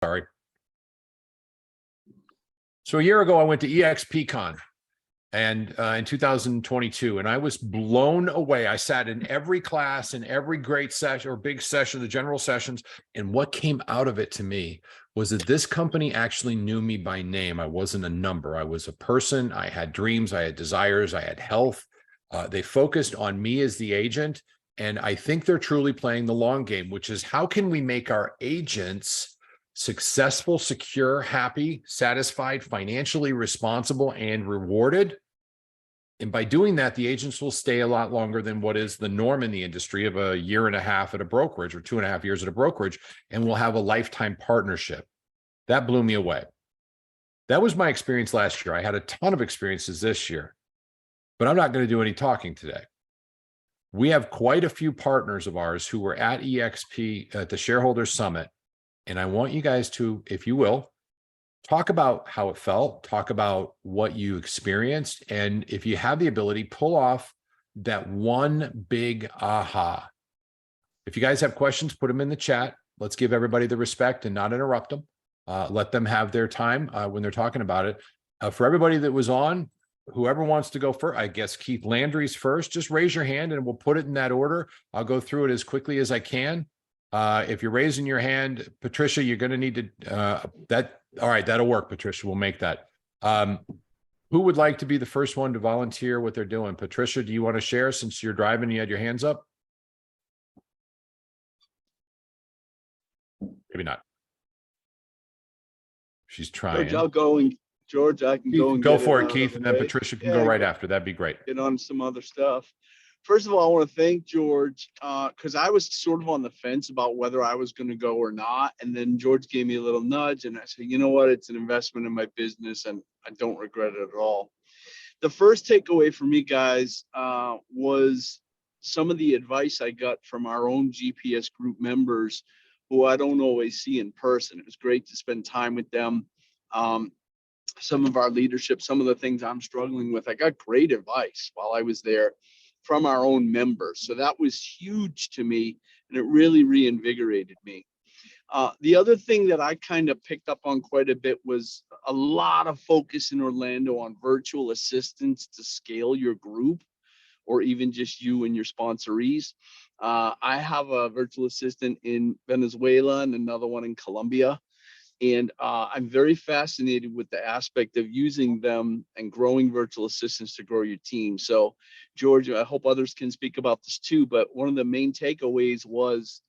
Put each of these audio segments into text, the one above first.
Sorry. So a year ago, I went to EXPCon and in 2022, and I was blown away. I sat in every class, in every great session or big session, the general sessions. And what came out of it to me was that this company actually knew me by name. I wasn't a number. I was a person. I had dreams. I had desires. I had health. They focused on me as the agent. And I think they're truly playing the long game, which is how can we make our agents successful, secure, happy, satisfied, financially responsible, and rewarded. And by doing that, the agents will stay a lot longer than what is the norm in the industry of a year and a half at a brokerage or 2.5 years at a brokerage, and we'll have a lifetime partnership. That blew me away. That was my experience last year. I had a ton of experiences this year, but I'm not going to do any talking today. We have quite a few partners of ours who were at EXP at the Shareholders Summit. And I want you guys to, if you will, talk about how it felt, talk about what you experienced, and if you have the ability, pull off that one big aha. If you guys have questions, put them in the chat. Let's give everybody the respect and not interrupt them. Let them have their time when they're talking about it. For everybody that was on, whoever wants to go first, I guess Keith Landry's first, just raise your hand and we'll put it in that order. I'll go through it as quickly as I can. If you're raising your hand, Patricia, you're going to need to, all right, that'll work, Patricia, we'll make that. Who would like to be the first one to volunteer what they're doing? Patricia, do you want to share since you're driving, you had your hands up? Maybe not. She's trying. George, I'll go and George, I can go and go for it, Keith, and then Patricia can go right after. That'd be great. Get on some other stuff. First of all, I want to thank George because I was sort of on the fence about whether I was going to go or not. And then George gave me a little nudge and I said, you know what? It's an investment in my business and I don't regret it at all. The first takeaway for me, guys, was some of the advice I got from our own GPS group members who I don't always see in person. It was great to spend time with them. Some of our leadership, some of the things I'm struggling with, I got great advice while I was there from our own members. So that was huge to me and it really reinvigorated me. The other thing that I kind of picked up on quite a bit was a lot of focus in Orlando on virtual assistants to scale your group or even just you and your sponsorees. I have a virtual assistant in Venezuela and another one in Colombia. And I'm very fascinated with the aspect of using them and growing virtual assistants to grow your team. So, George, I hope others can speak about this too, but one of the main takeaways was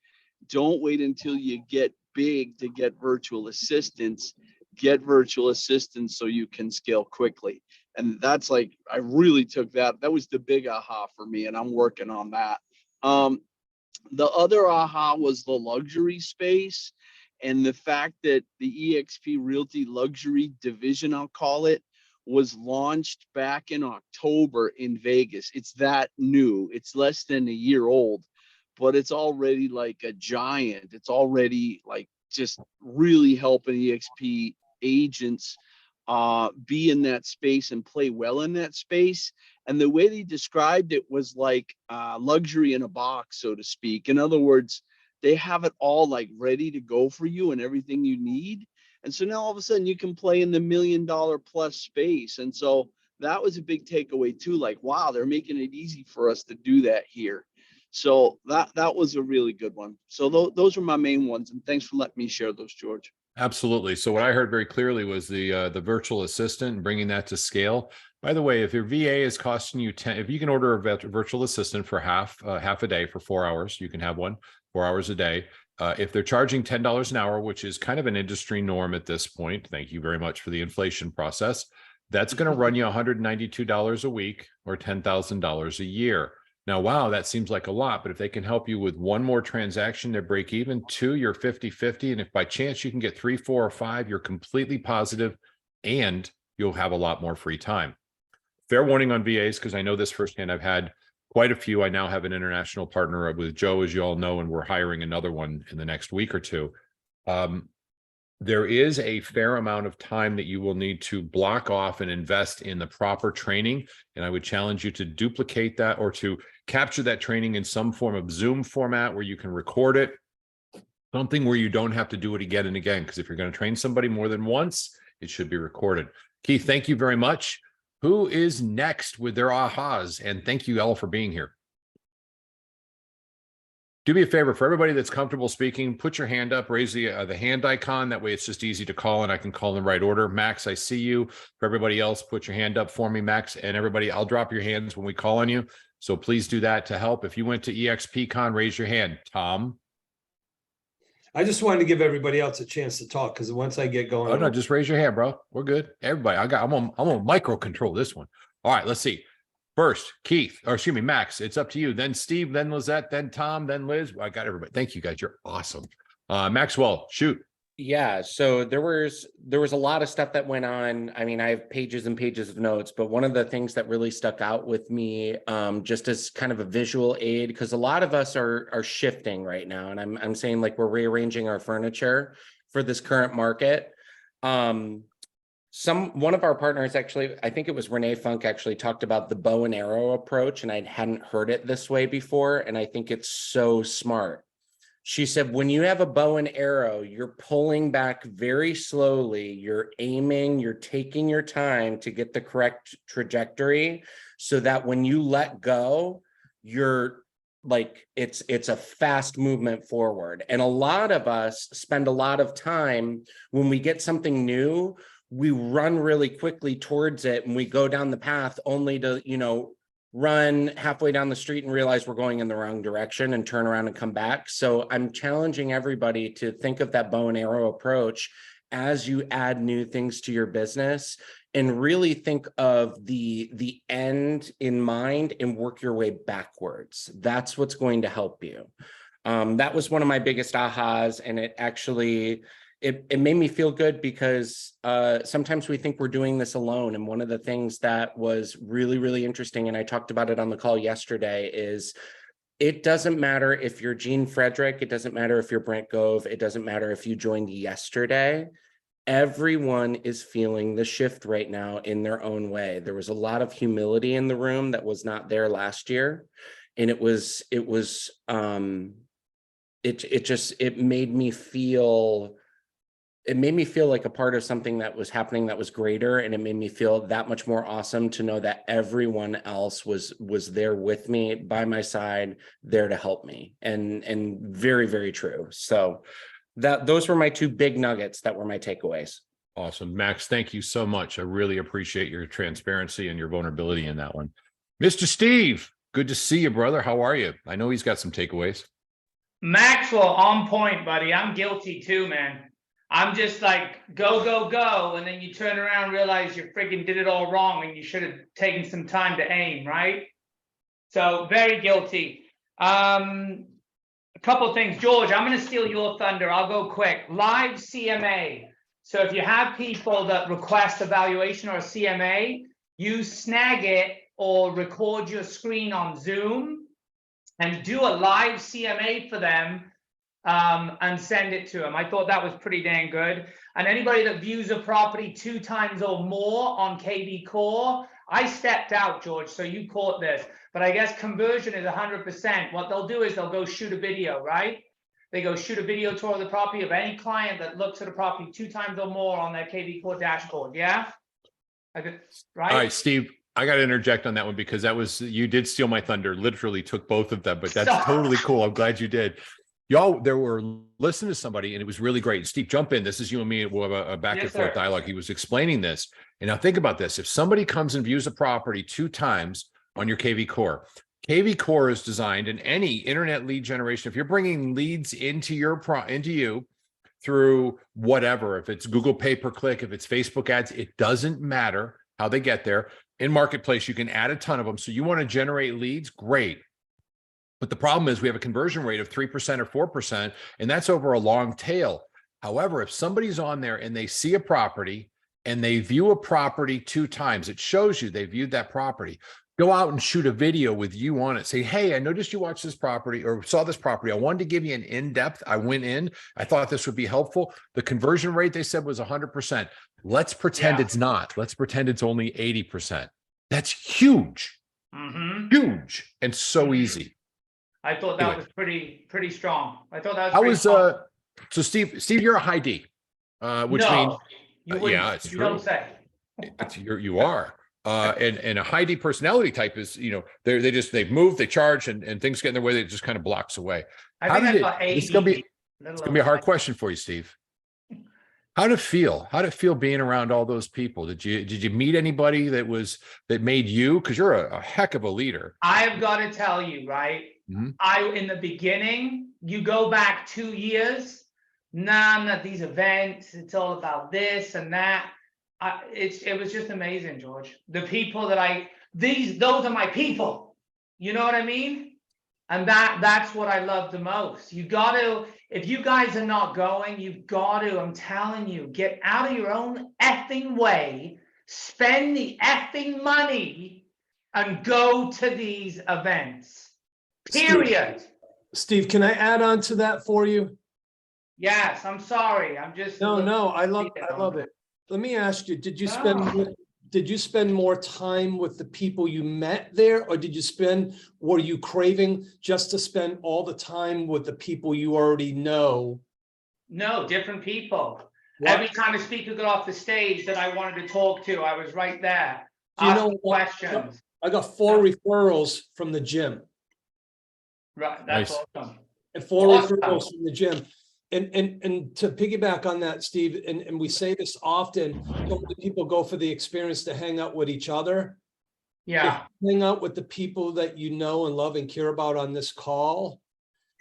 don't wait until you get big to get virtual assistants. Get virtual assistants so you can scale quickly. And that's like, I really took that. That was the big aha for me, and I'm working on that. The other aha was the luxury space. And the fact that the eXp Realty Luxury Division, I'll call it, was launched back in October in Vegas. It's that new. It's less than a year old, but it's already like a giant. It's already like just really helping eXp agents be in that space and play well in that space. And the way they described it was like luxury in a box, so to speak. In other words, they have it all like ready to go for you and everything you need. And so now all of a sudden you can play in the $1 million plus space. And so that was a big takeaway too. Like, wow, they're making it easy for us to do that here. So that was a really good one. So those are my main ones. And thanks for letting me share those, George. Absolutely. So what I heard very clearly was the virtual assistant and bringing that to scale. By the way, if your VA is costing you if you can order a virtual assistant for half a day for 4 hours, you can have one 4 hours a day. If they're charging $10 an hour, which is kind of an industry norm at this point, thank you very much for the inflation process, that's going to run you $192 a week or $10,000 a year. Now, wow, that seems like a lot, but if they can help you with one more transaction to break even, 2, you're 50-50. And if by chance you can get 3, 4, or 5, you're completely positive and you'll have a lot more free time. Fair warning on VAs, because I know this firsthand. I've had quite a few. I now have an international partner with Joe, as you all know, and we're hiring another one in the next week or two. There is a fair amount of time that you will need to block off and invest in the proper training. And I would challenge you to duplicate that or to capture that training in some form of Zoom format where you can record it, Something where you don't have to do it again and again, because if you're going to train somebody more than once, it should be recorded. Keith, thank you very much. Who is next with their ahas? And thank you all for being here. Do me a favor, for everybody that's comfortable speaking, put your hand up, raise the hand icon. That way it's just easy to call and I can call in the right order. Max, I see you. For everybody else, put your hand up for me, Max. And everybody, I'll drop your hands when we call on you. So please do that to help. If you went to EXPCon, raise your hand. Tom? I just wanted to give everybody else a chance to talk, because once I get going. Oh, no, just raise your hand, bro. We're good. Everybody, I'm on micro control this one. All right, let's see. First, Keith, or excuse me, Max, it's up to you. Then Steve, then Lizette, then Tom, then Liz. I got everybody. Thank you guys. You're awesome. Maxwell, shoot. Yeah, so there was a lot of stuff that went on. I mean, I have pages and pages of notes, but one of the things that really stuck out with me, just as kind of a visual aid, because a lot of us are shifting right now, and I'm saying like we're rearranging our furniture for this current market. One of our partners, actually, I think it was Renee Funk, actually talked about the bow and arrow approach, and I hadn't heard it this way before, and I think it's so smart. She said, when you have a bow and arrow, you're pulling back very slowly, you're aiming, you're taking your time to get the correct trajectory, so that when you let go, you're like, it's a fast movement forward. And a lot of us spend a lot of time when we get something new, we run really quickly towards it and we go down the path only to, run halfway down the street and realize we're going in the wrong direction and turn around and come back. So I'm challenging everybody to think of that bow and arrow approach as you add new things to your business, and really think of the end in mind and work your way backwards. That's what's going to help you. That was one of my biggest ahas, and it actually, it made me feel good, because sometimes we think we're doing this alone. And one of the things that was really, really interesting, and I talked about it on the call yesterday, is it doesn't matter if you're Gene Frederick, it doesn't matter if you're Brent Gove, it doesn't matter if you joined yesterday. Everyone is feeling the shift right now in their own way. There was a lot of humility in the room that was not there last year. And it made me feel like a part of something that was happening that was greater, and it made me feel that much more awesome to know that everyone else was there with me, by my side, there to help me, and very, very true. So those were my two big nuggets that were my takeaways. Awesome. Max, thank you so much. I really appreciate your transparency and your vulnerability in that one. Mr. Steve, good to see you, brother. How are you? I know he's got some takeaways. Maxwell, on point, buddy. I'm guilty too, man. I'm just like, go, go, go. And then you turn around and realize you friggin' did it all wrong and you should have taken some time to aim, right? So very guilty. A couple of things. George, I'm going to steal your thunder. I'll go quick. Live CMA. So if you have people that request evaluation or a CMA, you snag it or record your screen on Zoom and do a live CMA for them. And send it to them. I thought that was pretty dang good. And anybody that views a property 2 times or more on KV Core, I stepped out, George, so you caught this. But I guess conversion is 100%. What they'll do is they'll go shoot a video, right? They go shoot a video tour of the property of any client that looks at a property 2 times or more on their KV Core dashboard. Yeah? Right? All right, Steve. I got to interject on that one, because you did steal my thunder. Literally took both of them, but that's totally cool. I'm glad you did. Y'all, there were listening to somebody, and it was really great. Steve, jump in. This is you and me. We'll have a back and forth dialogue. He was explaining this. And now think about this. If somebody comes and views a property 2 times on your KV Core is designed, in any internet lead generation, if you're bringing leads into you through whatever, if it's Google pay-per-click, if it's Facebook ads, it doesn't matter how they get there. In Marketplace, you can add a ton of them. So you want to generate leads, great. But the problem is we have a conversion rate of 3% or 4%, and that's over a long tail. However, if somebody's on there and they see a property and they view a property 2 times, it shows you they viewed that property. Go out and shoot a video with you on it. Say, hey, I noticed you watched this property or saw this property. I wanted to give you an in-depth. I went in. I thought this would be helpful. The conversion rate, they said, was 100%. Let's pretend it's not. Let's pretend it's only 80%. That's huge. Huge and so easy. I thought that was pretty strong. I thought that was So Steve, you're a high D, which No, means you yeah, wouldn't- it's you true. don't say. You are. And a high D personality type is, they've moved, they charge, and things get in their way, that it just kind of blocks away. I How think did I it- got it's gonna be- ADD. It's gonna be a hard question for you, Steve. How did it feel? How did it feel being around all those people? Did you meet anybody that made you? Because you're a heck of a leader. I've got to tell you, right? Mhm. In the beginning, you go back 2 years, none of these events, it's all about this and that. It was just amazing, George. The people that those are my people. You know what I mean? And that's what I love the most. You got to, if you guys are not going, you've got to, I'm telling you, get out of your own effing way, spend the effing money, and go to these events. Period. Steve, can I add on to that for you? Yes, I'm sorry. I'm just. No, I love it. Let me ask you, did you spend more time with the people you met there, or were you craving just to spend all the time with the people you already know? No, different people. What? Every time a speaker got off the stage that I wanted to talk to, I was right there. Do you know Asking what? questions. I got 4 referrals from the gym. Right, that's Nice. awesome. And 4 Awesome. referrals from the gym. And to piggyback on that, Steve, and we say this often, so many people go for the experience to hang out with each other. Yeah, If you hang out with the people that you know and love and care about on this call,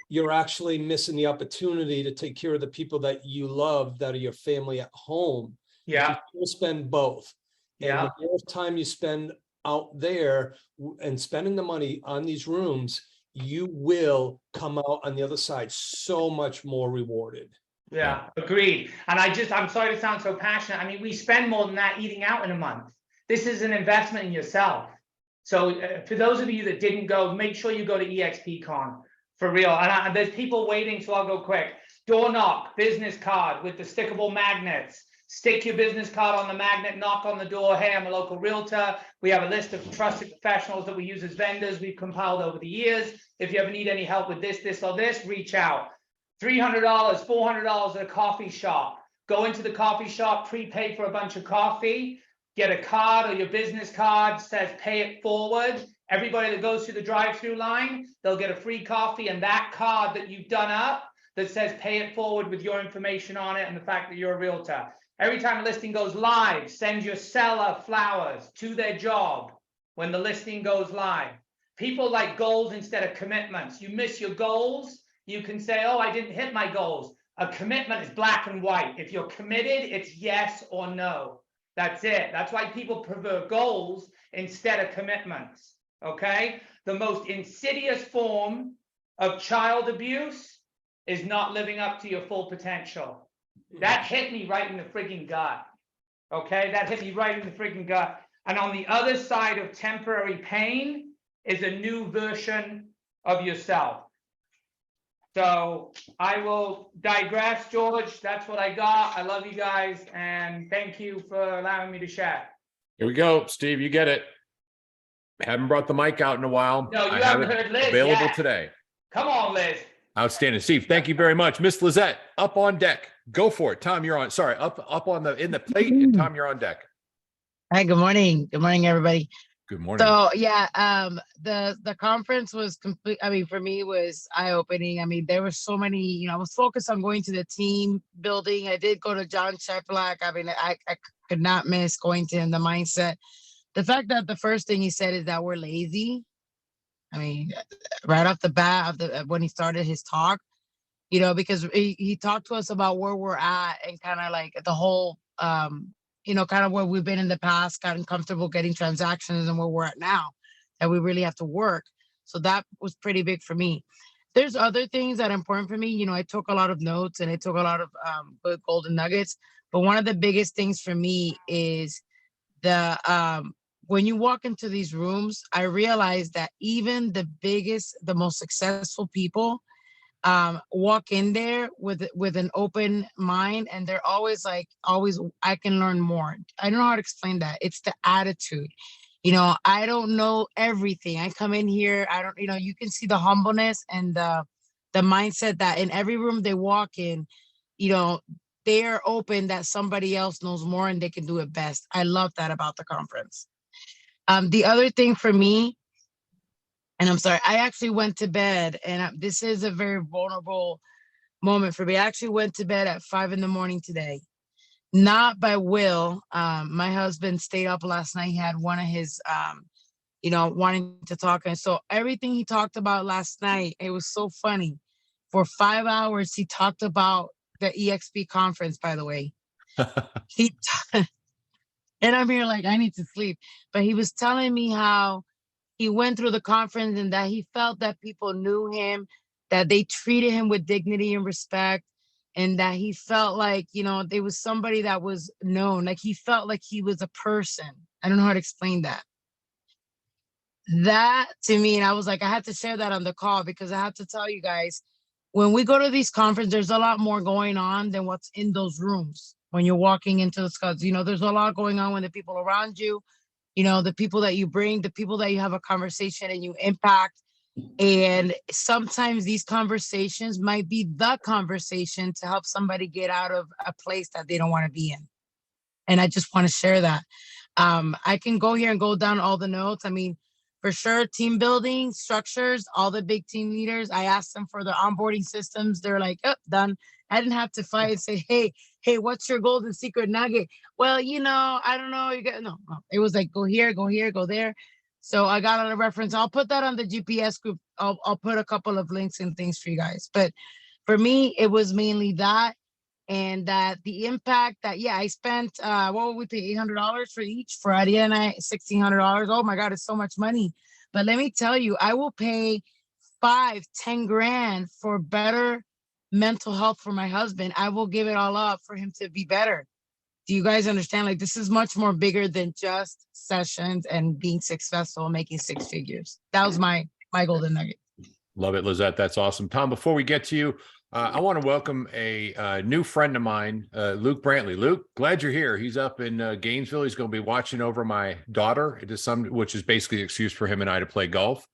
you're actually missing the opportunity to take care of the people that you love, that are your family at home. yeah, You'll spend both. And yeah, the more time you spend out there and spending the money on these rooms, you will come out on the other side so much more rewarded. yeah, agreed. And I'm sorry to sound so passionate. I mean, we spend more than that eating out in a month. This is an investment in yourself. So for those of you that didn't go, make sure you go to EXPCon for real. And there's people waiting, so I'll go quick. Door knock, business card with the stickable magnets. Stick your business card on the magnet, knock on the door. Hey, I'm a local realtor. We have a list of trusted professionals that we use as vendors we've compiled over the years. If you ever need any help with this, or this, reach out. $300, $400 at a coffee shop. Go into the coffee shop, prepay for a bunch of coffee, get a card, or your business card says pay it forward. Everybody that goes through the drive-through line, they'll get a free coffee, and that card that you've done up that says pay it forward with your information on it and the fact that you're a realtor. Every time a listing goes live, send your seller flowers to their job when the listing goes live. People like goals instead of commitments. You miss your goals, you can say, oh, I didn't hit my goals. A commitment is black and white. If you're committed, it's yes or no. That's it. That's why people prefer goals instead of commitments, okay? The most insidious form of child abuse is not living up to your full potential. That hit me right in the freaking gut. Okay, that hit me right in the freaking gut. And on the other side of temporary pain is a new version of yourself. So I will digress, George. That's what I got. I love you guys, and thank you for allowing me to share. Here we go, Steve. You get it. Haven't brought the mic out in a while. No, you I have haven't it heard Liz available yet. today. Come on, Liz. Outstanding, Steve. Thank you very much, Miss Lizette. Up on deck. Go for it, Tom. You're on. Sorry, up on in the plate, and Tom, you're on deck. Hi, good morning. Good morning, everybody. Good morning. So yeah, the conference was complete. I mean, for me, it was eye-opening. I mean, there were so many, I was focused on going to the team building. I did go to John Sheplak. I mean, I could not miss going to him, the mindset. The fact that the first thing he said is that we're lazy. I mean, right off the bat when he started his talk, because he talked to us about where we're at and kind of like the whole, kind of where we've been in the past, gotten comfortable getting transactions and where we're at now, that we really have to work. So that was pretty big for me. There's other things that are important for me. I took a lot of notes and I took a lot of good golden nuggets. But one of the biggest things for me is when you walk into these rooms, I realized that even the most successful people walk in there with an open mind, and they're always like, I can learn more. I don't know how to explain that. It's the attitude. I don't know everything. I come in here, I don't, you can see the humbleness and the mindset that in every room they walk in, you know, they're open that somebody else knows more and they can do it best. I love that about the conference. The other thing for me, and I'm sorry, I actually went to bed, and this is a very vulnerable moment for me. I actually went to bed at 5 a.m. today, not by will. My husband stayed up last night. He had one of his, wanting to talk. And so everything he talked about last night, it was so funny. For 5 hours, he talked about the EXP conference, by the way. And I'm here like, I need to sleep. But he was telling me how he went through the conference and that he felt that people knew him, that they treated him with dignity and respect, and that he felt like, there was somebody that was known, like he felt like he was a person. I don't know how to explain that. That to me, and I was like, I had to share that on the call because I have to tell you guys, when we go to these conferences, there's a lot more going on than what's in those rooms. When you're walking into the scuds, there's a lot going on with the people around you, the people that you bring, the people that you have a conversation and you impact. And sometimes these conversations might be the conversation to help somebody get out of a place that they don't want to be in. And I just want to share that. I can go here and go down all the notes. I mean, for sure, team building, structures, all the big team leaders, I asked them for their onboarding systems. They're like, oh, done. I didn't have to fight and say, hey, what's your golden secret nugget? Well, I don't know. No. It was like, go here, go there. So I got on a reference. I'll put that on the GPS group. I'll put a couple of links and things for you guys. But for me, it was mainly that. And that the impact that, I spent, what would we pay, $800 for each? For Adia and I, $1,600. Oh my God, it's so much money. But let me tell you, I will pay $5-10 grand for better mental health for my husband. I will give it all up for him to be better. Do you guys understand? Like, this is much more bigger than just sessions and being successful, making 6 figures. That was my golden nugget. Love it, Lizette. That's awesome. Tom, before we get to you, I want to welcome a new friend of mine, Luke Brantley. Luke, glad you're here. He's up in Gainesville. He's going to be watching over my daughter, which is basically an excuse for him and I to play golf.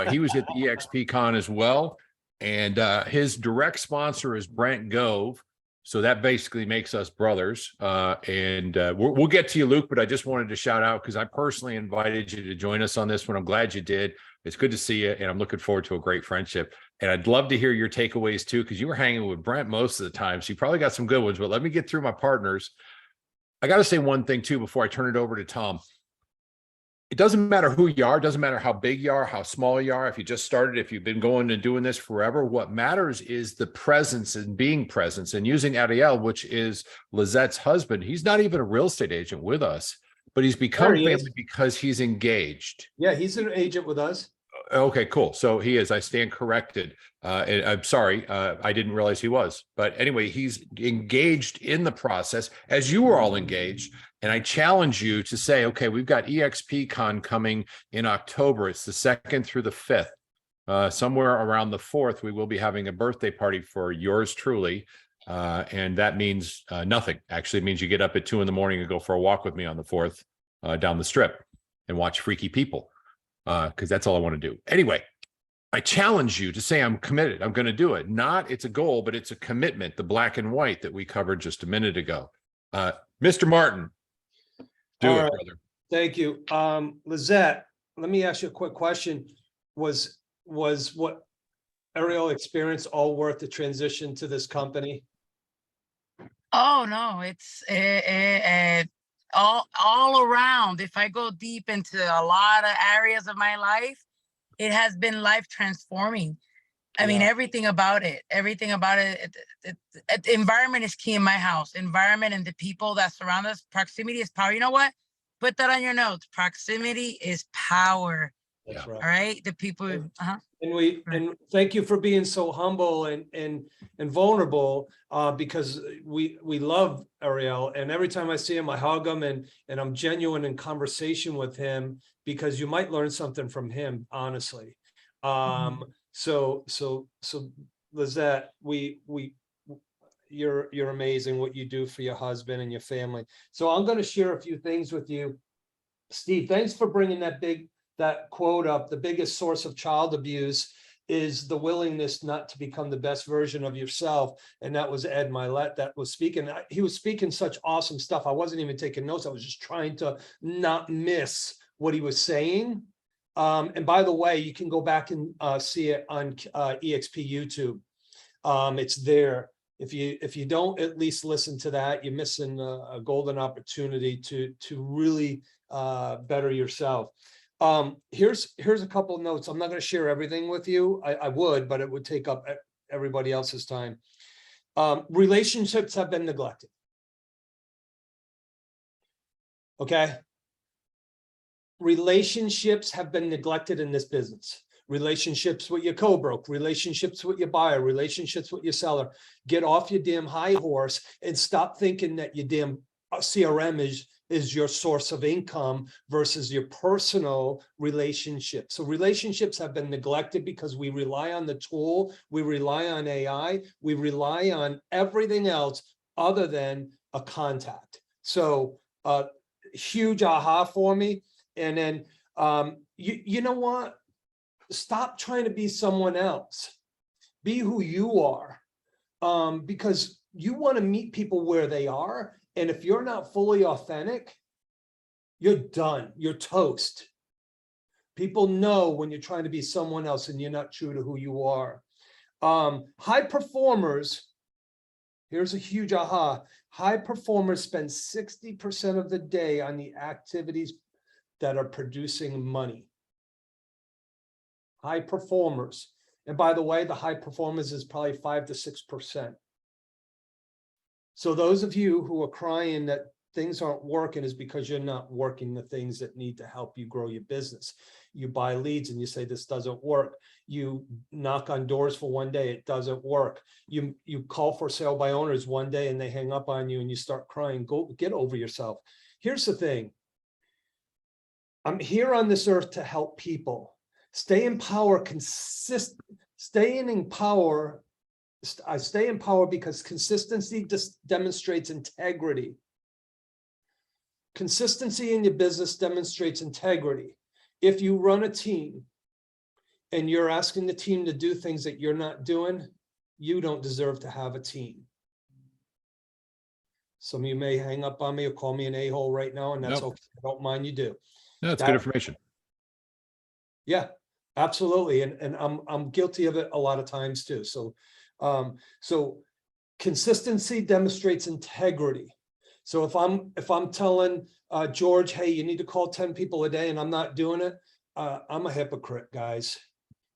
He was at the EXP Con as well. And his direct sponsor is Brent Gove. So that basically makes us brothers. We'll get to you, Luke, but I just wanted to shout out because I personally invited you to join us on this one. I'm glad you did. It's good to see you, and I'm looking forward to a great friendship. And I'd love to hear your takeaways too, because you were hanging with Brent most of the time. So you probably got some good ones, but let me get through my partners. I got to say one thing too before I turn it over to Tom. It doesn't matter who you are, it doesn't matter how big you are, how small you are, if you just started, if you've been going and doing this forever. What matters is the presence and being present. And using Ariel, which is Lizette's husband, he's not even a real estate agent with us, but he's become family because he's engaged. Yeah, he's an agent with us. Okay, cool. So he is. I stand corrected. And I'm sorry. I didn't realize he was. But anyway, he's engaged in the process as you were all engaged. And I challenge you to say, okay, we've got EXP Con coming in October. It's the 2nd through the 5th. Somewhere around the 4th, we will be having a birthday party for yours truly. And that means nothing. Actually, it means you get up at 2 a.m. and go for a walk with me on the 4th down the strip and watch freaky people. Because that's all I want to do. Anyway, I challenge you to say I'm committed. I'm going to do it. Not it's a goal, but it's a commitment, the black and white that we covered just a minute ago. Mr. Martin, do it, brother. Thank you. Lizette, let me ask you a quick question. Was what Ariel experienced all worth the transition to this company? Oh, no, it's all around. If I go deep into a lot of areas of my life, it has been life transforming. I mean, everything about it. Environment is key in my house. Environment and the people that surround us. Proximity is power. You know what? Put that on your notes. Proximity is power. That's right. All right. The people. And thank you for being so humble and vulnerable, because we love Ariel, and every time I see him, I hug him and I'm genuine in conversation with him because you might learn something from him, honestly. So Lizette, you're amazing what you do for your husband and your family. So I'm going to share a few things with you. Steve, thanks for bringing that quote up. The biggest source of child abuse is the willingness not to become the best version of yourself. And that was Ed Milet that was speaking. He was speaking such awesome stuff. I wasn't even taking notes. I was just trying to not miss what he was saying. And by the way, you can go back and see it on EXP YouTube. It's there. If you don't at least listen to that, you're missing a golden opportunity to really better yourself. Here's a couple of notes. I'm not going to share everything with you. I would, but it would take up everybody else's time. Relationships have been neglected. Okay. Relationships have been neglected in this business. Relationships with your co-broke, relationships with your buyer, relationships with your seller. Get off your damn high horse and stop thinking that your damn CRM is your source of income versus your personal relationship. So relationships have been neglected because we rely on the tool, we rely on AI, we rely on everything else other than a contact. So huge aha for me. And then you know what? Stop trying to be someone else. Be who you are, because you want to meet people where they are. And if you're not fully authentic, you're done. You're toast. People know when you're trying to be someone else and you're not true to who you are. High performers, here's a huge aha. High performers spend 60% of the day on the activities that are producing money. High performers. And by the way, the high performers is probably 5 to 6%. So those of you who are crying that things aren't working is because you're not working the things that need to help you grow your business. You buy leads and you say, this doesn't work. You knock on doors for one day, it doesn't work. You call for sale by owners one day and they hang up on you and you start crying. Go get over yourself. Here's the thing. I'm here on this earth to help people. Stay in power, staying in power. I stay in power because consistency demonstrates integrity. Consistency in your business demonstrates integrity. If you run a team and you're asking the team to do things that you're not doing, you don't deserve to have a team. Some of you may hang up on me or call me an a-hole right now, and that's okay. I don't mind you do. No, that's good information. Yeah, absolutely. And I'm guilty of it a lot of times too. So consistency demonstrates integrity. So if I'm telling George, hey, you need to call 10 people a day and I'm not doing it, I'm a hypocrite, guys.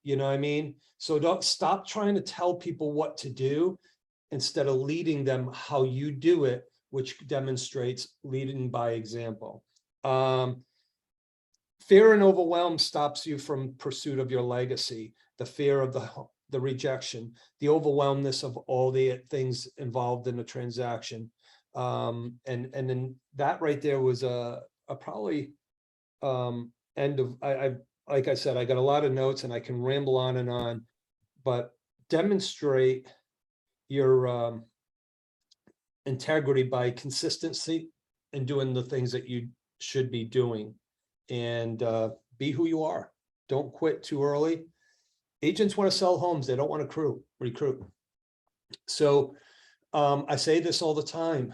You know what I mean? So don't stop trying to tell people what to do instead of leading them how you do it, which demonstrates leading by example. Fear and overwhelm stops you from pursuit of your legacy. The fear of the rejection, the overwhelmness of all the things involved in the transaction. And then that right there was a probably end of, like I said, I got a lot of notes and I can ramble on and on, but demonstrate your integrity by consistency and doing the things that you should be doing, and be who you are. Don't quit too early. Agents want to sell homes. They don't want to recruit. So I say this all the time.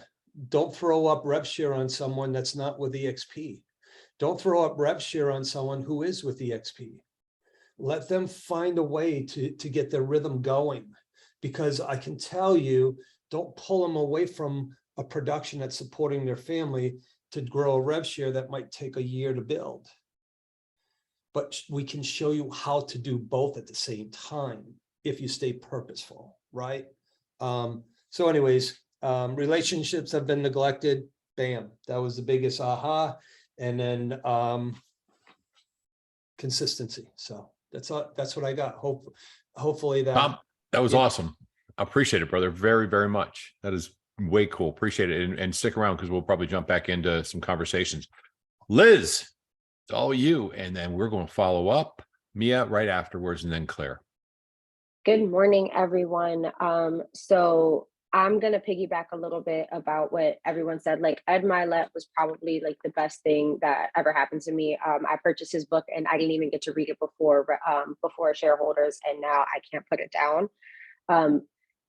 Don't throw up rev share on someone that's not with EXP. Don't throw up rev share on someone who is with EXP. Let them find a way to get their rhythm going, because I can tell you, don't pull them away from a production that's supporting their family to grow a rev share that might take a year to build. But we can show you how to do both at the same time if you stay purposeful, right? So anyways, relationships have been neglected. Bam, that was the biggest aha. And then consistency. So that's what I got. Hopefully that. Tom, that was Yeah. awesome. I appreciate it, brother, very, very much. That is way cool. Appreciate it. And stick around because we'll probably jump back into some conversations. Liz, it's all you. And then we're going to follow up Mia right afterwards, and then Claire. Good morning, everyone. So I'm gonna piggyback a little bit about what everyone said. Like Ed Milet was probably like the best thing that ever happened to me. I purchased his book and I didn't even get to read it before shareholders, and now I can't put it down.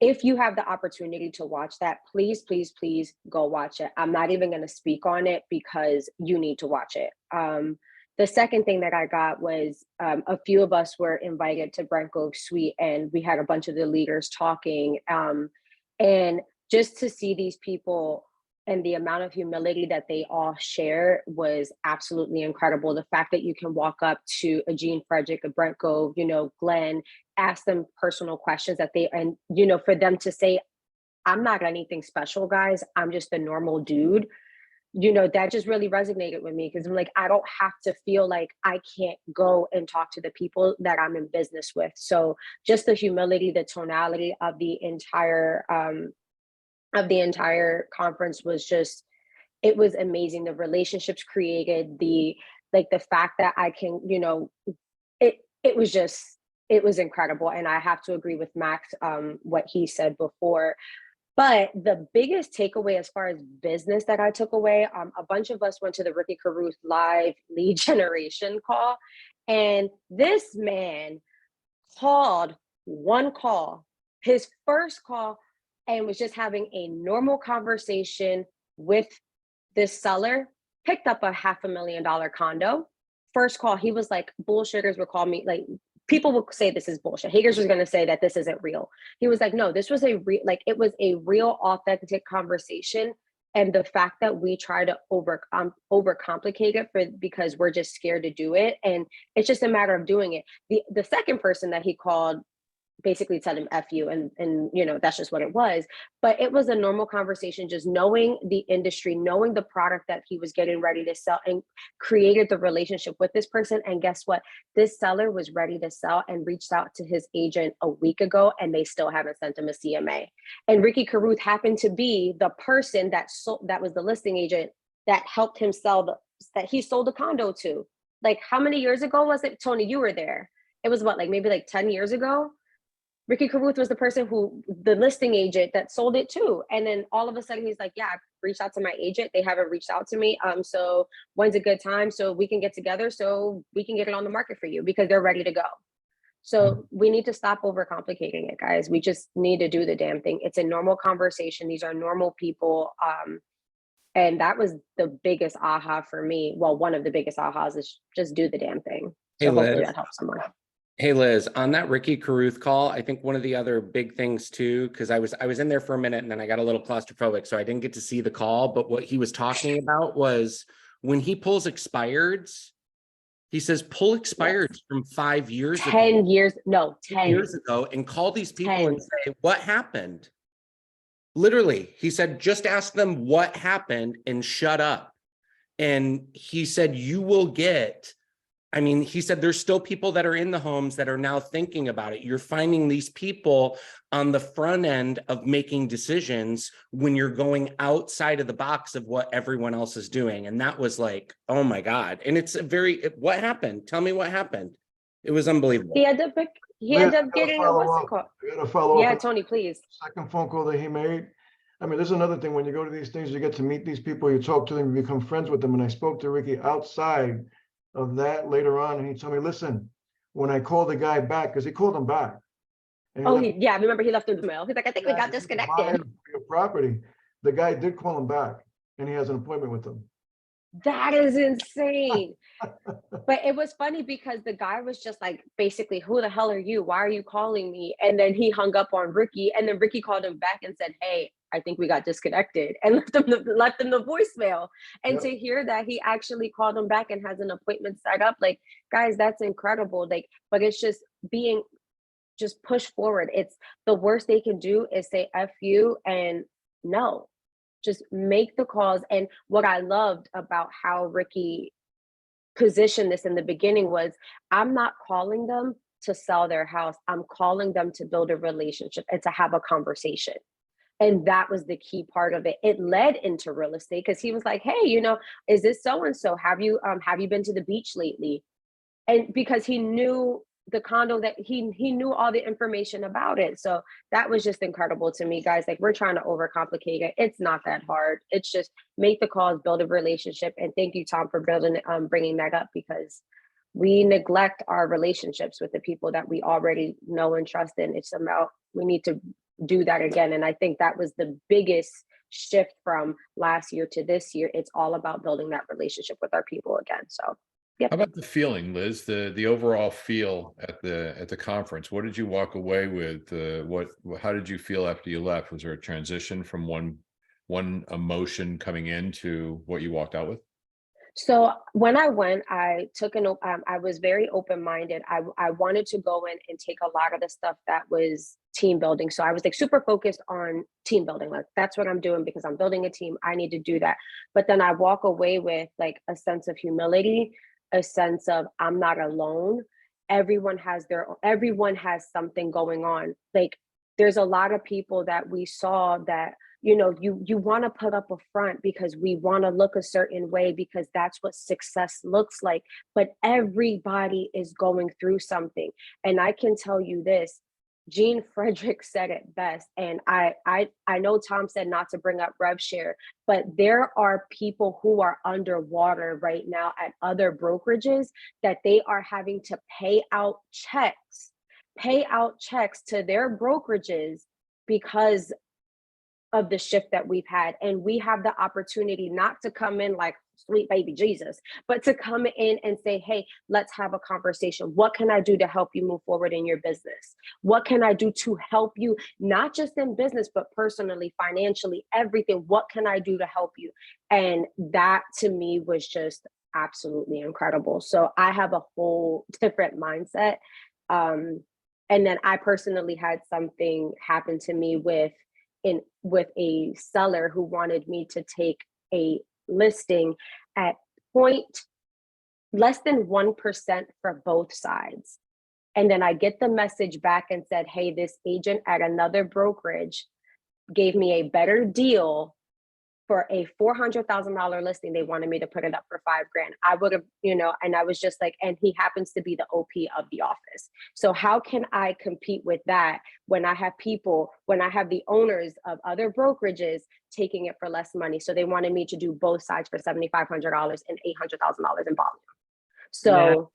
If you have the opportunity to watch that, please, please, please go watch it. I'm not even going to speak on it because you need to watch it. The second thing that I got was a few of us were invited to Brent Grove Suite, and we had a bunch of the leaders talking. And just to see these people and the amount of humility that they all share was absolutely incredible. The fact that you can walk up to a Gene Frederick, a Brent Grove, Glenn, ask them personal questions and for them to say, I'm not anything special, guys. I'm just a normal dude. That just really resonated with me because I'm like, I don't have to feel like I can't go and talk to the people that I'm in business with. So just the humility, the tonality of the entire conference was just, it was amazing. The relationships created, the fact that I can, it was incredible. And I have to agree with Max, what he said before. But the biggest takeaway as far as business that I took away, a bunch of us went to the Ricky Caruth live lead generation call. And this man called one call, his first call, and was just having a normal conversation with this seller, picked up a $500,000 condo. First call, he was like, bullshitters would call me, like, people would say this is bullshit. Hagers was going to say that this isn't real. He was like, no, this was it was a real authentic conversation. And the fact that we try to overcomplicate it because we're just scared to do it. And it's just a matter of doing it. The second person that he called basically said him F you, and that's just what it was. But it was a normal conversation, just knowing the industry, knowing the product that he was getting ready to sell, and created the relationship with this person. And guess what? This seller was ready to sell and reached out to his agent a week ago, and they still haven't sent him a CMA. And Ricky Caruth happened to be the person that was the listing agent that helped him sell that he sold a condo to. Like, how many years ago was it? Tony, you were there. It was maybe 10 years ago. Ricky Caruth was the person the listing agent that sold it to. And then all of a sudden he's like, yeah, I reached out to my agent. They haven't reached out to me. So when's a good time so we can get together so we can get it on the market for you, because they're ready to go. So we need to stop overcomplicating it, guys. We just need to do the damn thing. It's a normal conversation. These are normal people. And that was the biggest aha for me. Well, one of the biggest ahas is just do the damn thing. So hopefully that helps someone. Hey, Liz, on that Ricky Caruth call, I think one of the other big things too, because I was in there for a minute and then I got a little claustrophobic, so I didn't get to see the call. But what he was talking about was when he pulls expireds, he says, pull expireds from 5 years ago. 10 years, no, 10 years ago, and call these people and say, what happened? Literally, he said, just ask them what happened and shut up. And he said, you will get, he said, there's still people that are in the homes that are now thinking about it. You're finding these people on the front end of making decisions when you're going outside of the box of what everyone else is doing. And that was like, oh my God. And it's what happened? Tell me what happened. It was unbelievable. He ended up getting a what's it called? I gotta follow up. Yeah, Tony, please. Second phone call that he made. There's another thing. When you go to these things, you get to meet these people, you talk to them, you become friends with them. And I spoke to Ricky outside of that later on, and he told me, listen, when I called the guy back, because he called him back. I remember he left him the mail. He's like, I think we got disconnected. Your property. The guy did call him back, and he has an appointment with him. That is insane. But it was funny because the guy was just like, basically, who the hell are you? Why are you calling me? And then he hung up on Ricky, and then Ricky called him back and said, hey, I think we got disconnected, and left him the voicemail. And to hear that he actually called him back and has an appointment set up, like, guys, that's incredible. But it's just just push forward. It's the worst they can do is say F you, and no, just make the calls. And what I loved about how Ricky positioned this in the beginning was, I'm not calling them to sell their house. I'm calling them to build a relationship and to have a conversation. And that was the key part of it. It led into real estate because he was like, hey, is this so-and-so? Have you been to the beach lately? And because he knew the condo that he knew all the information about it. So that was just incredible to me, guys. Like, we're trying to overcomplicate it. It's not that hard. It's just make the calls, build a relationship. And thank you, Tom, for bringing that up, because we neglect our relationships with the people that we already know and trust in. It's about, we need to do that again. And I think that was the biggest shift from last year to this year. It's all about building that relationship with our people again. So How about the feeling, Liz? The overall feel at the conference. What did you walk away with? How did you feel after you left? Was there a transition from one emotion coming in to what you walked out with? So when I went, I took I was very open-minded. I wanted to go in and take a lot of the stuff that was team building. So I was like super focused on team building. Like, that's what I'm doing because I'm building a team. I need to do that. But then I walk away with like a sense of humility, a sense of I'm not alone. Everyone has something going on. Like, there's a lot of people that we saw that, you know, you want to put up a front because we want to look a certain way because that's what success looks like. But everybody is going through something. And I can tell you this, Gene Frederick said it best. And I know Tom said not to bring up rev share, but there are people who are underwater right now at other brokerages that they are having to pay out checks to their brokerages because of the shift that we've had. And we have the opportunity not to come in like sweet baby Jesus, but to come in and say, hey, let's have a conversation. What can I do to help you move forward in your business? What can I do to help you, not just in business, but personally, financially, everything? What can I do to help you? And that to me was just absolutely incredible. So I have a whole different mindset. And then I personally had something happen to me with a seller who wanted me to take a listing at less than 1% for both sides. And then I get the message back and said, hey, this agent at another brokerage gave me a better deal for a $400,000 listing. They wanted me to put it up for $5,000. I would have, and I was just like, and he happens to be the OP of the office. So how can I compete with that when I have the owners of other brokerages taking it for less money? So they wanted me to do both sides for $7,500 and $800,000 in volume. So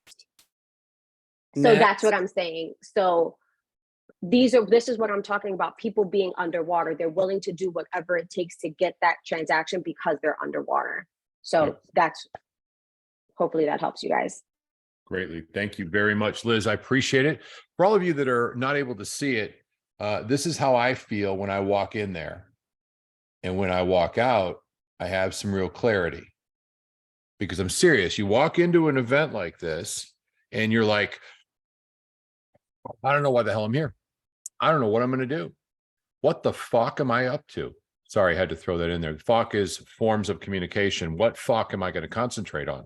that's what I'm saying. So this is what I'm talking about. People being underwater. They're willing to do whatever it takes to get that transaction because they're underwater. So hopefully that helps you guys. Greatly. Thank you very much, Liz. I appreciate it. For all of you that are not able to see it, this is how I feel when I walk in there. And when I walk out, I have some real clarity because I'm serious. You walk into an event like this and you're like, I don't know why the hell I'm here. I don't know what I'm going to do. What the fuck am I up to? Sorry, I had to throw that in there. Fuck is forms of communication. What fuck am I going to concentrate on?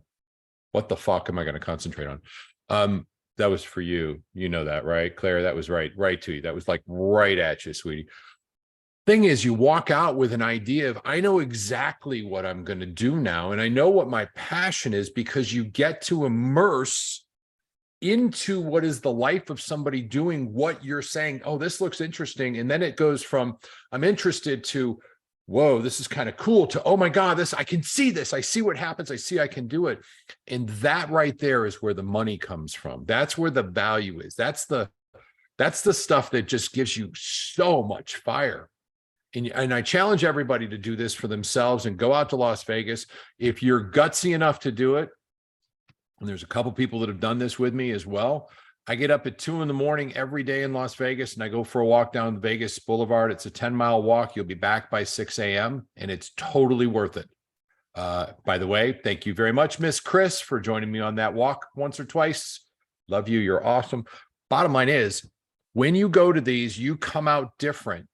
What the fuck am I going to concentrate on? That was for you. You know that, right? Claire, that was right to you. That was like right at you, sweetie. Thing is, you walk out with an idea of, I know exactly what I'm going to do now. And I know what my passion is because you get to immerse into what is the life of somebody doing what you're saying. Oh, this looks interesting. And then it goes from, I'm interested to, whoa, this is kind of cool to, oh my God, I can see this. I see what happens. I see I can do it. And that right there is where the money comes from. That's where the value is. That's the stuff that just gives you so much fire. And I challenge everybody to do this for themselves and go out to Las Vegas. If you're gutsy enough to do it, and there's a couple people that have done this with me as well. I get up at 2 a.m. every day in Las Vegas and I go for a walk down Vegas Boulevard. It's a 10-mile walk. You'll be back by 6 a.m. and it's totally worth it. By the way, thank you very much, Miss Chris, for joining me on that walk once or twice. Love you. You're awesome. Bottom line is, when you go to these, you come out different.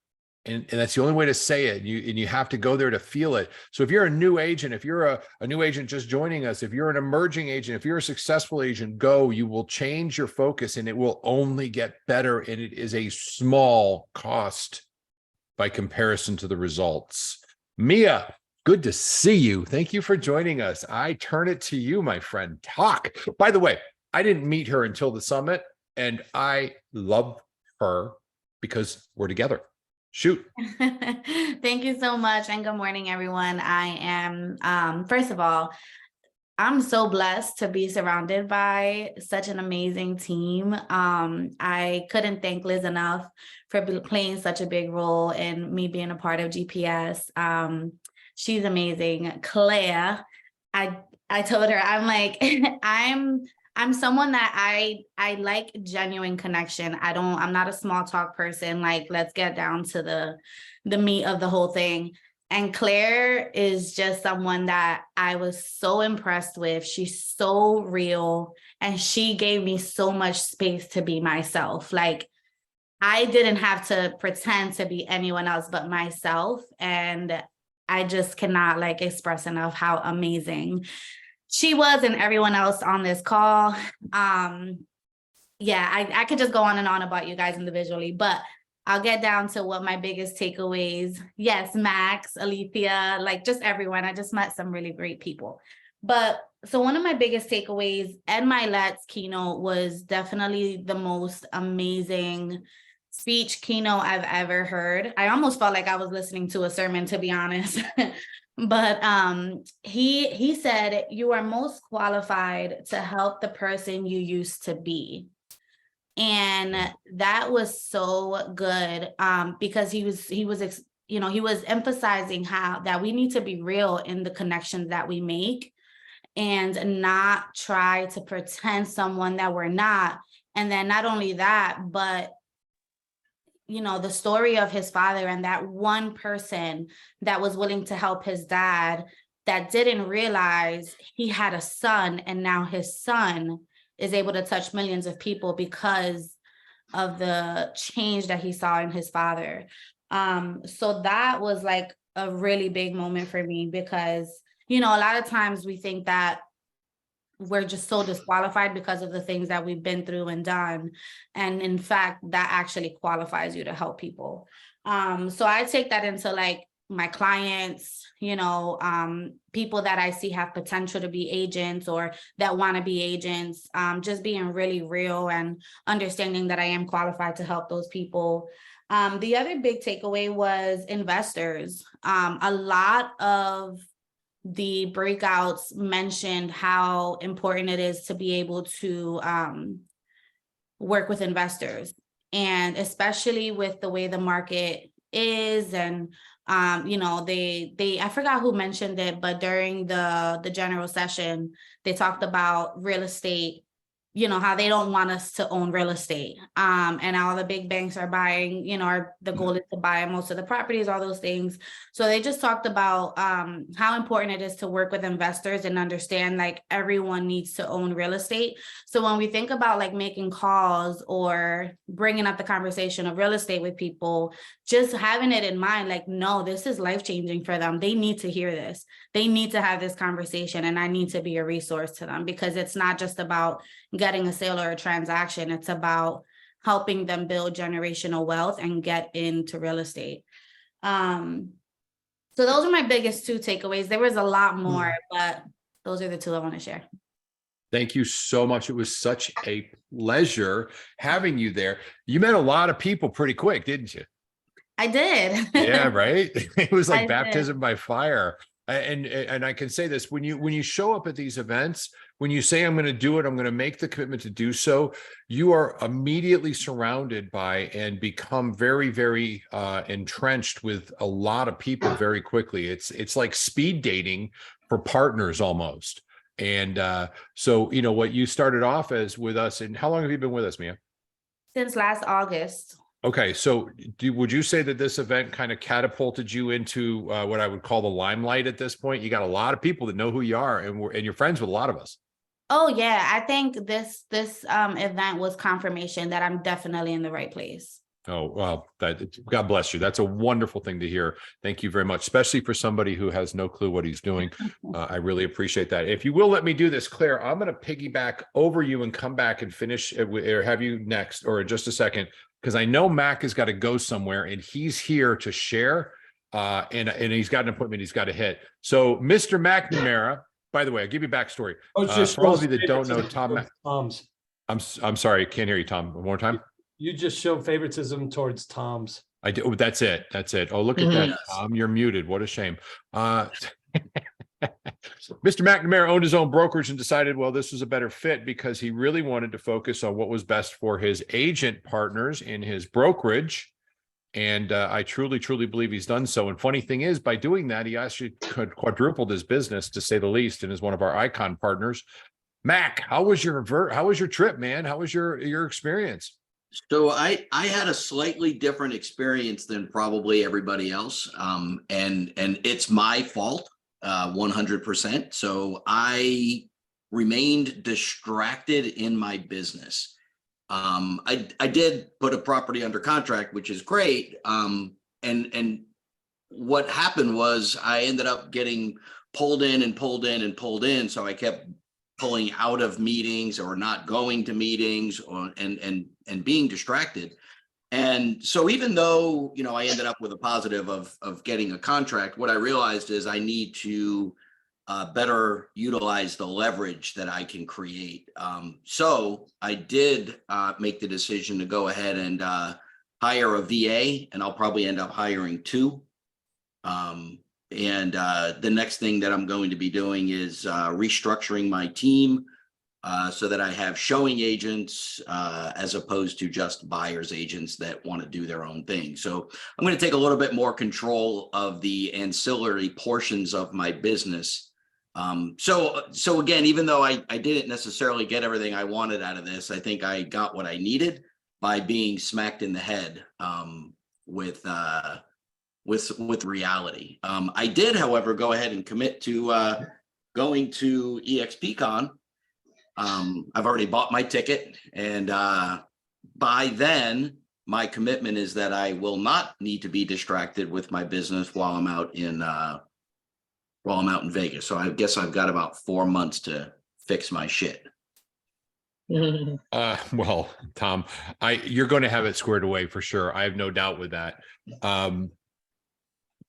And that's the only way to say it. And you have to go there to feel it. So if you're a new agent, if you're a new agent just joining us, if you're an emerging agent, if you're a successful agent, you will change your focus and it will only get better. And it is a small cost by comparison to the results. Mia, good to see you. Thank you for joining us. I turn it to you, my friend. Talk. By the way, I didn't meet her until the summit. And I love her because we're together. Shoot. Thank you so much. And good morning, everyone. I am, first of all, I'm so blessed to be surrounded by such an amazing team. I couldn't thank Liz enough for playing such a big role in me being a part of GPS. She's amazing. Claire, I told her, I'm like, I'm someone that I like genuine connection. I'm not a small talk person. Like, let's get down to the meat of the whole thing. And Claire is just someone that I was so impressed with. She's so real, and she gave me so much space to be myself. Like, I didn't have to pretend to be anyone else but myself. And I just cannot like express enough how amazing she was and everyone else on this call. Yeah, I could just go on and on about you guys individually, but I'll get down to what my biggest takeaways. Yes, Max, Alethea, like just everyone. I just met some really great people. But so one of my biggest takeaways and my Let's keynote was definitely the most amazing speech keynote I've ever heard. I almost felt like I was listening to a sermon, to be honest. But he said, you are most qualified to help the person you used to be. And that was so good, because he was emphasizing how that we need to be real in the connections that we make and not try to pretend someone that we're not. And then not only that, but the story of his father and that one person that was willing to help his dad that didn't realize he had a son, and now his son is able to touch millions of people because of the change that he saw in his father. So that was like a really big moment for me, because, a lot of times we think that we're just so disqualified because of the things that we've been through and done. And in fact, that actually qualifies you to help people. So I take that into like my clients, people that I see have potential to be agents or that want to be agents, just being really real and understanding that I am qualified to help those people. The other big takeaway was investors. A lot of the breakouts mentioned how important it is to be able to work with investors, and especially with the way the market is. And they I forgot who mentioned it, but during the general session, they talked about real estate, how they don't want us to own real estate. And all the big banks are buying, the goal is to buy most of the properties, all those things. So they just talked about how important it is to work with investors and understand like everyone needs to own real estate. So when we think about like making calls or bringing up the conversation of real estate with people, just having it in mind, like, no, this is life-changing for them. They need to hear this. They need to have this conversation, and I need to be a resource to them, because it's not just about getting a sale or a transaction. It's about helping them build generational wealth and get into real estate. So those are my biggest two takeaways. There was a lot more, but those are the two I want to share. Thank you so much. It was such a pleasure having you there. You met a lot of people pretty quick, didn't you? I did. Yeah, right. It was like I baptism by fire. And I can say this, when you show up at these events, when you say, I'm going to do it, I'm going to make the commitment to do so, you are immediately surrounded by and become very, very entrenched with a lot of people very quickly. It's like speed dating for partners almost. And so, what you started off as with us, and how long have you been with us, Mia? Since last August. Okay, so would you say that this event kind of catapulted you into what I would call the limelight at this point? You got a lot of people that know who you are, and you're friends with a lot of us. Oh yeah, I think this event was confirmation that I'm definitely in the right place. Oh, well, God bless you. That's a wonderful thing to hear. Thank you very much, especially for somebody who has no clue what he's doing. I really appreciate that. If you will let me do this, Claire, I'm going to piggyback over you and come back and finish or have you next or in just a second, because I know Mac has got to go somewhere and he's here to share and he's got an appointment he's got to hit. So Mr. McNamara, by the way, I'll give you a backstory. For all of you that don't know, Tom's. I'm sorry, can't hear you, Tom. One more time. You just show favoritism towards Tom's. I do. Oh, that's it. That's it. Oh, look at that. Yes. Tom, you're muted. What a shame. Mr. McNamara owned his own brokerage and decided, well, this was a better fit because he really wanted to focus on what was best for his agent partners in his brokerage. And I truly, truly believe he's done so. And funny thing is, by doing that, he actually quadrupled his business, to say the least, and is one of our icon partners. Mac, how was your trip, man? How was your experience? So I had a slightly different experience than probably everybody else. And it's my fault, 100%. So I remained distracted in my business. I did put a property under contract, which is great. And what happened was I ended up getting pulled in and pulled in and pulled in. So I kept pulling out of meetings or not going to meetings and being distracted. And so even though, you know, I ended up with a positive of getting a contract, what I realized is I need to better utilize the leverage that I can create. So I did make the decision to go ahead and hire a VA, and I'll probably end up hiring two. And the next thing that I'm going to be doing is restructuring my team so that I have showing agents as opposed to just buyer's agents that want to do their own thing. So I'm going to take a little bit more control of the ancillary portions of my business. So again, even though I didn't necessarily get everything I wanted out of this, I think I got what I needed by being smacked in the head with reality. I did, however, go ahead and commit to going to EXPCon. I've already bought my ticket, and by then my commitment is that I will not need to be distracted with my business while I'm out in Vegas. So I guess I've got about 4 months to fix my shit. Well, Tom, you're going to have it squared away for sure. I have no doubt with that.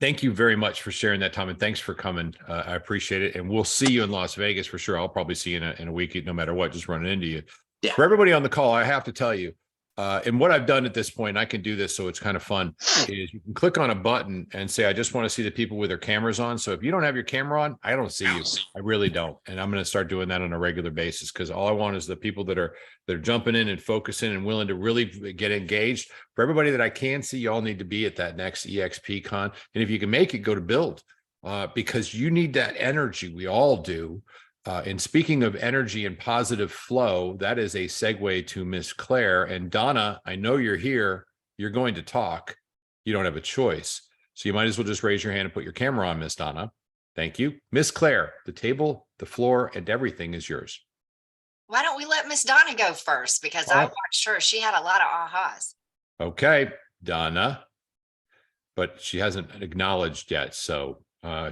Thank you very much for sharing that, Tom, and thanks for coming. I appreciate it. And we'll see you in Las Vegas for sure. I'll probably see you in a week, no matter what, just running into you. Yeah. For everybody on the call, I have to tell you, and what I've done at this point, I can do this, so it's kind of fun, is you can click on a button and say, I just want to see the people with their cameras on. So if you don't have your camera on, I don't see you. I really don't. And I'm going to start doing that on a regular basis, because all I want is the people that are jumping in and focusing and willing to really get engaged. For everybody that I can see, you all need to be at that next EXPCon. And if you can make it, go to Build, because you need that energy. We all do. And speaking of energy and positive flow, that is a segue to Miss Claire. And Donna, I know you're here. You're going to talk. You don't have a choice. So you might as well just raise your hand and put your camera on, Miss Donna. Thank you. Miss Claire, the table, the floor, and everything is yours. Why don't we let Miss Donna go first? Because I watched her. She had a lot of ahas. Okay, Donna. But she hasn't acknowledged yet. So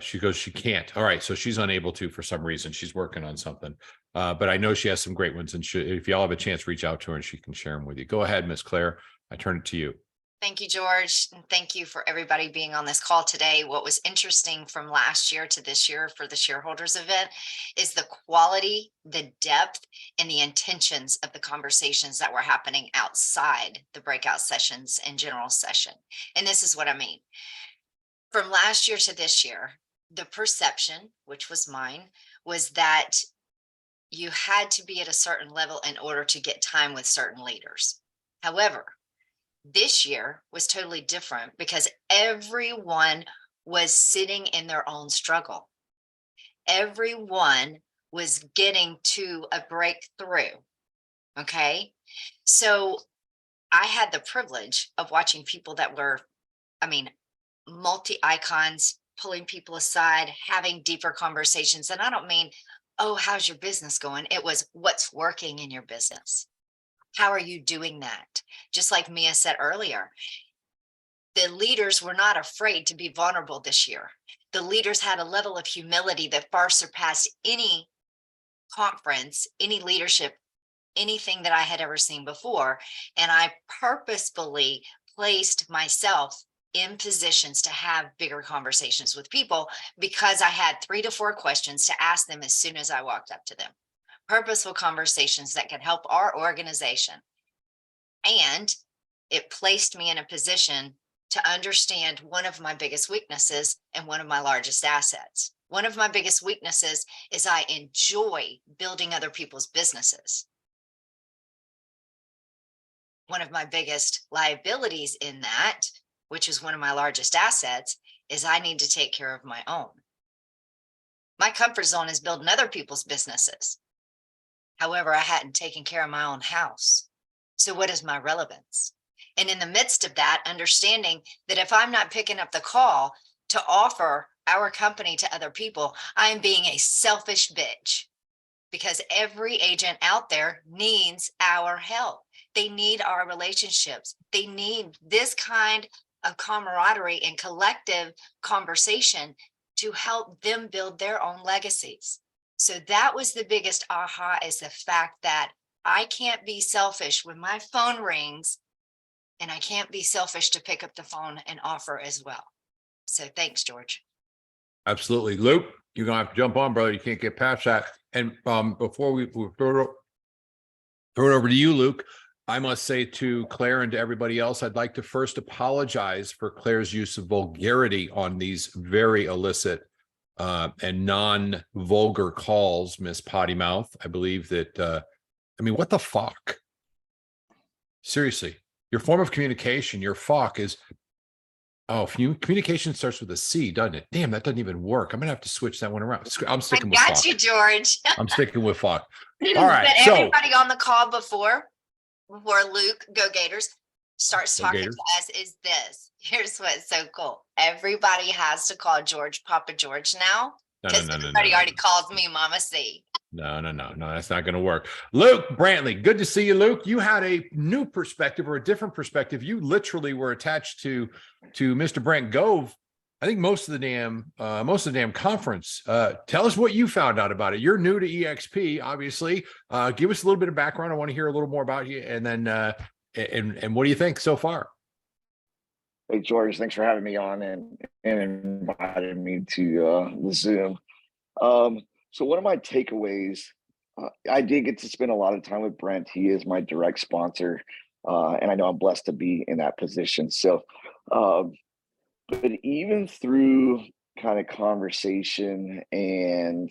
she goes, she can't. All right. So she's unable to for some reason. She's working on something. But I know she has some great ones. And if y'all have a chance, reach out to her and she can share them with you. Go ahead, Miss Claire. I turn it to you. Thank you, George. And thank you for everybody being on this call today. What was interesting from last year to this year for the shareholders event is the quality, the depth, and the intentions of the conversations that were happening outside the breakout sessions and general session. And this is what I mean. From last year to this year, the perception, which was mine, was that you had to be at a certain level in order to get time with certain leaders. However, this year was totally different because everyone was sitting in their own struggle. Everyone was getting to a breakthrough. Okay. So I had the privilege of watching people that were, multi-icons, pulling people aside, having deeper conversations. And I don't mean, oh, how's your business going? It was what's working in your business. How are you doing that? Just like Mia said earlier, the leaders were not afraid to be vulnerable this year. The leaders had a level of humility that far surpassed any conference, any leadership, anything that I had ever seen before. And I purposefully placed myself in positions to have bigger conversations with people because I had 3 to 4 questions to ask them as soon as I walked up to them. purposeful conversations that can help our organization. And it placed me in a position to understand one of my biggest weaknesses and one of my largest assets. One of my biggest weaknesses is I enjoy building other people's businesses. One of my biggest liabilities in that, which is one of my largest assets, is I need to take care of my own. My comfort zone is building other people's businesses. However, I hadn't taken care of my own house. So what is my relevance? And in the midst of that, understanding that if I'm not picking up the call to offer our company to other people, I'm being a selfish bitch, because every agent out there needs our help. They need our relationships. They need this kind of camaraderie and collective conversation to help them build their own legacies. So that was the biggest aha, is the fact that I can't be selfish when my phone rings, and I can't be selfish to pick up the phone and offer as well. So thanks, George. Absolutely. Luke, you're gonna have to jump on, brother. You can't get past that. And before we throw it over to you, Luke, I must say to Claire and to everybody else, I'd like to first apologize for Claire's use of vulgarity on these very illicit and non-vulgar calls, Miss Potty Mouth. I believe that, I mean, what the fuck? Seriously, your form of communication, your fuck is, oh, communication starts with a C, doesn't it? Damn, that doesn't even work. I'm gonna have to switch that one around. I'm sticking with fuck. Got you, George. I'm sticking with fuck. All right, But so everybody on the call before Luke, go Gators, starts Go talking Gators. to us is this. Here's what's so cool. Everybody has to call George Papa George now, because everybody already calls me Mama C. No, that's not going to work. Luke Brantley, good to see you, Luke. You had a new perspective or a different perspective. You literally were attached to Mr. Brent Gove. I think most of the damn conference. Tell us what you found out about it. You're new to EXP, obviously. Give us a little bit of background. I want to hear a little more about you, and then and what do you think so far? Hey, George, thanks for having me on and inviting me to the Zoom. So one of my takeaways, I did get to spend a lot of time with Brent. He is my direct sponsor, and I know I'm blessed to be in that position. So, but even through kind of conversation and,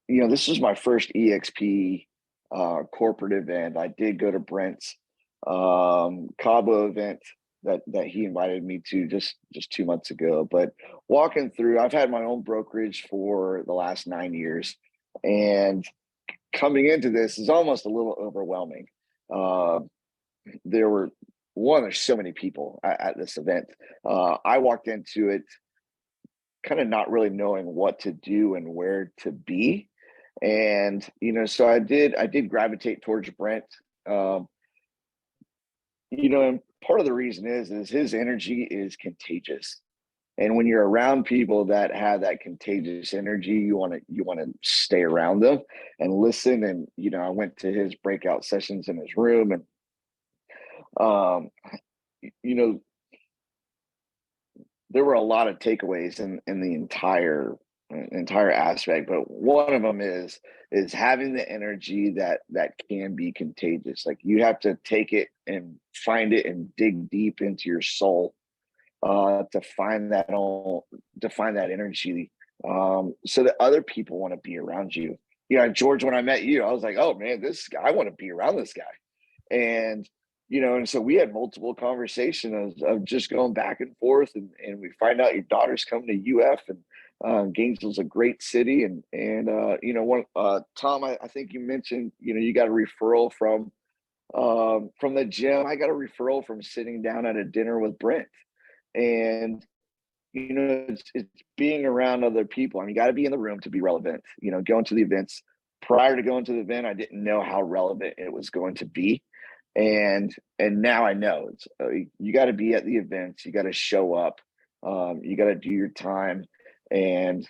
this was my first EXP corporate event. I did go to Brent's Cabo event that he invited me to just 2 months ago. But walking through, I've had my own brokerage for the last 9 years, and coming into this is almost a little overwhelming. There's so many people at this event. I walked into it kind of not really knowing what to do and where to be. And, so I did gravitate towards Brent. And part of the reason is his energy is contagious. And when you're around people that have that contagious energy, you want to stay around them and listen. And, I went to his breakout sessions in his room, and, there were a lot of takeaways in the entire aspect, but one of them is having the energy that can be contagious. Like, you have to take it and find it and dig deep into your soul to find that energy, so that other people want to be around you. George, when I met you, I was like, oh man, this guy, I want to be around this guy. And and so we had multiple conversations of just going back and forth, and we find out your daughter's coming to UF, and Gainesville's a great city. And Tom, I think you mentioned, you got a referral from the gym. I got a referral from sitting down at a dinner with Brent. And, it's being around other people. I mean, you got to be in the room to be relevant, going to the events. Prior to going to the event, I didn't know how relevant it was going to be. And now I know it's, you got to be at the events. You got to show up. You got to do your time, and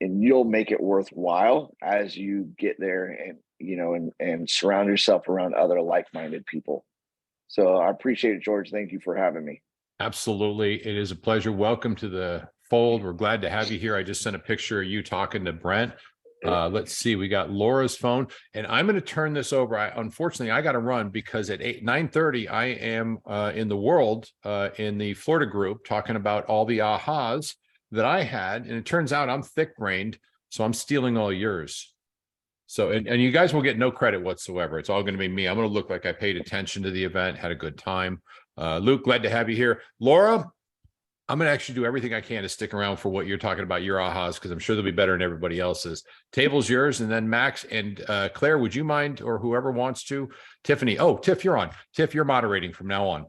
you'll make it worthwhile as you get there, and surround yourself around other like-minded people. So I appreciate it, George. Thank you for having me. Absolutely. It is a pleasure. Welcome to the fold. We're glad to have you here. I just sent a picture of you talking to Brent. Let's see, we got Laura's phone, and I'm going to turn this over. Unfortunately, I got to run because at 9:30, I am in the world in the Florida group talking about all the ahas that I had. And it turns out I'm thick-brained, so I'm stealing all yours. So, and you guys will get no credit whatsoever. It's all going to be me. I'm going to look like I paid attention to the event, had a good time. Luke, glad to have you here. Laura, I'm going to actually do everything I can to stick around for what you're talking about, your ahas, because I'm sure they'll be better than everybody else's. Table's yours, and then Max and Claire, would you mind, or whoever wants to? Tiffany. Oh, Tiff, you're on. Tiff, you're moderating from now on.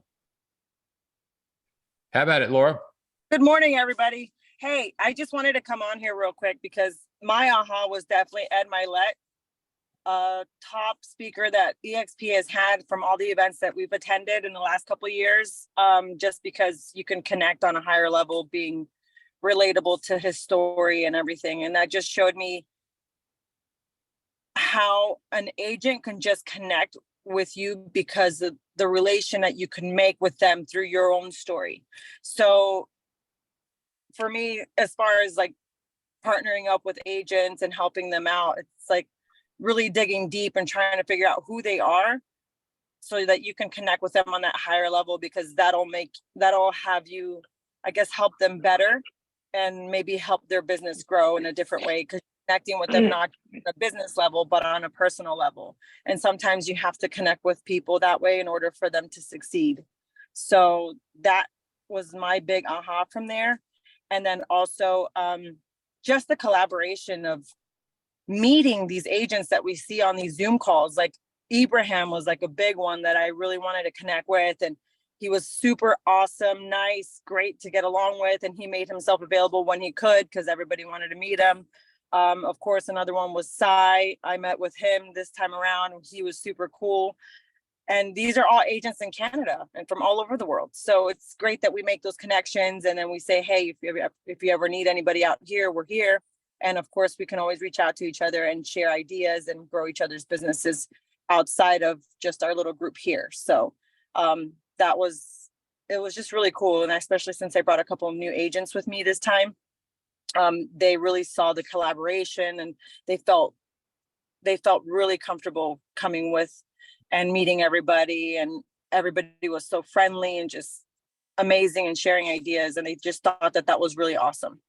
Have at it, Laura. Good morning, everybody. Hey, I just wanted to come on here real quick because my aha was definitely Ed Milet, a top speaker that EXP has had from all the events that we've attended in the last couple of years, just because you can connect on a higher level, being relatable to his story and everything. And that just showed me how an agent can just connect with you because of the relation that you can make with them through your own story. So for me, as far as like partnering up with agents and helping them out, it's like really digging deep and trying to figure out who they are so that you can connect with them on that higher level, because that'll have you, I guess, help them better and maybe help their business grow in a different way, because connecting with them not on a business level but on a personal level. And sometimes you have to connect with people that way in order for them to succeed. So that was my big aha from there. And then also just the collaboration of meeting these agents that we see on these Zoom calls. Like Ibrahim was like a big one that I really wanted to connect with. And he was super awesome, nice, great to get along with. And he made himself available when he could because everybody wanted to meet him. Of course, another one was Sai. I met with him this time around. He was super cool. And these are all agents in Canada and from all over the world. So it's great that we make those connections. And then we say, hey, if you ever need anybody out here, we're here. And of course, we can always reach out to each other and share ideas and grow each other's businesses outside of just our little group here. So it was just really cool. And especially since I brought a couple of new agents with me this time, they really saw the collaboration and they felt really comfortable coming with and meeting everybody, and everybody was so friendly and just amazing and sharing ideas. And they just thought that was really awesome.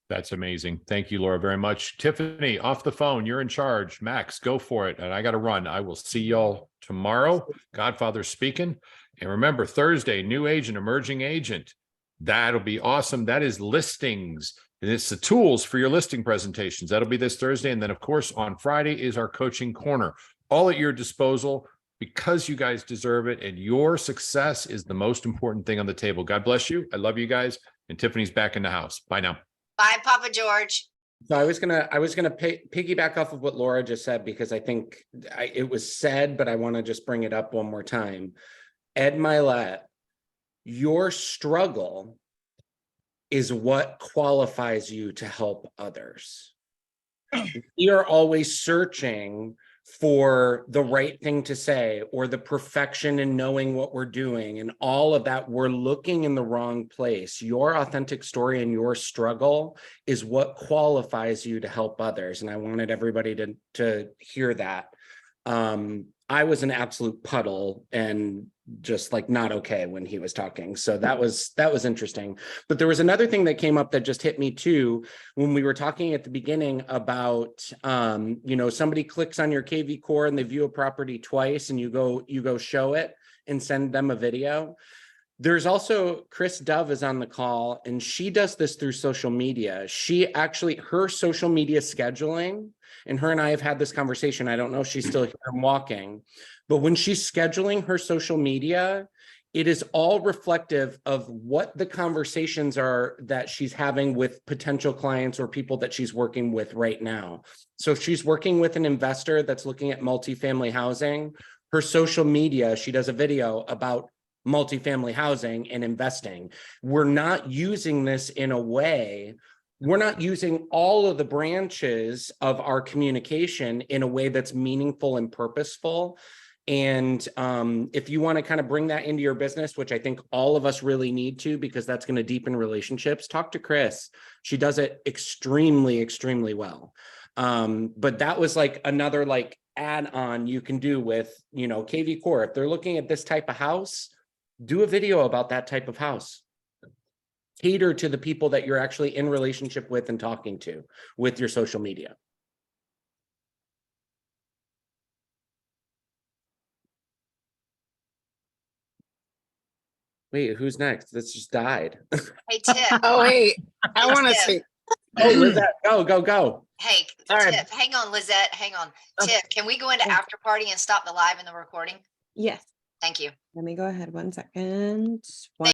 That's amazing. Thank you, Laura, very much. Tiffany, off the phone, you're in charge. Max, go for it. And I got to run. I will see y'all tomorrow. Godfather speaking. And remember, Thursday, new agent, emerging agent. That'll be awesome. That is listings. And it's the tools for your listing presentations. That'll be this Thursday. And then, of course, on Friday is our coaching corner. All at your disposal because you guys deserve it. And your success is the most important thing on the table. God bless you. I love you guys. And Tiffany's back in the house. Bye now. Bye, Papa George. So I was gonna piggyback off of what Laura just said, because I think it was said, but I want to just bring it up one more time. Ed Milet, your struggle is what qualifies you to help others. We are always searching for the right thing to say or the perfection in knowing what we're doing and all of that. We're looking in the wrong place. Your authentic story and your struggle is what qualifies you to help others. And I wanted everybody to hear that. I was an absolute puddle and just like not okay when he was talking. So that was interesting. But there was another thing that came up that just hit me too, when we were talking at the beginning about, somebody clicks on your KV core and they view a property twice and you go show it and send them a video. There's also Chris Dove is on the call and she does this through social media. Her social media scheduling, and her and I have had this conversation. I don't know if she's still here and walking, but when she's scheduling her social media, it is all reflective of what the conversations are that she's having with potential clients or people that she's working with right now. So if she's working with an investor that's looking at multifamily housing, her social media, she does a video about multifamily housing and investing. We're not using this in a way, we're not using all of the branches of our communication in a way that's meaningful and purposeful. And if you want to kind of bring that into your business, which I think all of us really need to, because that's going to deepen relationships, talk to Chris. She does it extremely, extremely well. But that was like another like add-on you can do with, you know, KV Core. If they're looking at this type of house, do a video about that type of house. Cater to the people that you're actually in relationship with and talking to with your social media. Wait, who's next? This just died. Hey, Tiff. Oh, wait, I Hey, want to Tiff. say, Oh, Lizette, go. Hey, All right. Tiff, hang on, Lizette, hang on. Tiff, can we go into Yeah. after party and stop the live and the recording? Yes, Thank you. let me go ahead 1 second.